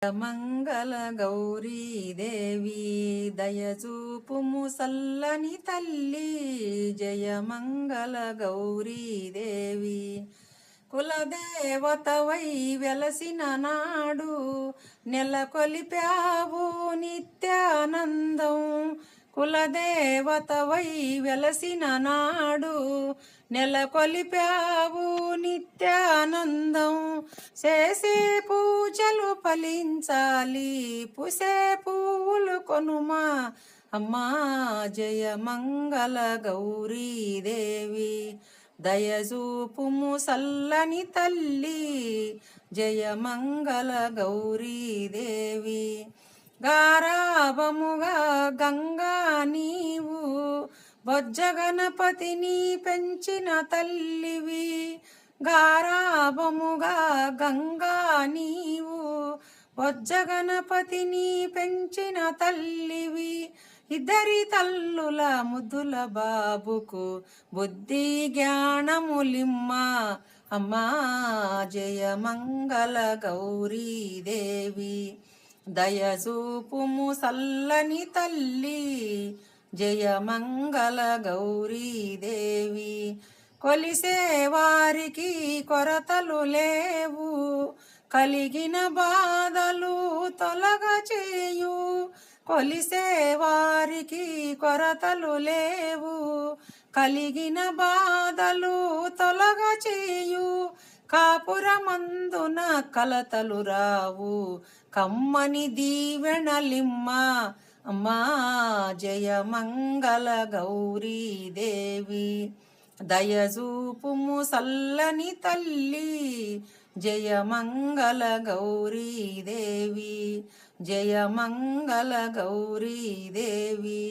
మంగళ గౌరీదేవి దయచూపుము సల్లని తల్లి. జయ మంగళ గౌరీదేవి కులదేవతవై వెలసిన నాడు నెలకొలిపావు నిత్యానందం. కులదేవతవై వెలసిన నాడు నెలకొలిపావు నిత్యానందం. చేసే పూజలు ఫలించాలి పుసే పువ్వులు కొనుమా అమ్మా. జయ మంగళ గౌరీదేవి దయచూపుము సల్లని తల్లి. జయ మంగళ గౌరీదేవి గారాభముగా గంగా నీవు బొజ్జ గణపతిని పెంచిన తల్లివి. గారాభముగా గంగా నీవు బొజ్జ గణపతిని పెంచిన తల్లివి. ఇద్దరి తల్లుల ముద్దుల బాబుకు బుద్ధి జ్ఞానములిమ్మ అమ్మా. జయ మంగళ గౌరీదేవి దయచూపుము సల్లని తల్లి. జయ మంగళ గౌరీదేవి కొలిసే వారికి కొరతలు లేవు, కలిగిన బాధలు తొలగ చేయు. కొలిసే వారికి కొరతలు లేవు, కలిగిన బాధలు తొలగ చేయు. కాపురమందున కలతలు రావు, కమ్మని దీవెనలిమ్మ అమ్మా. జయ మంగళ గౌరీదేవి దయచూపుము సల్లని తల్లి. జయ మంగళ గౌరీదేవి జయ మంగళ గౌరీదేవి.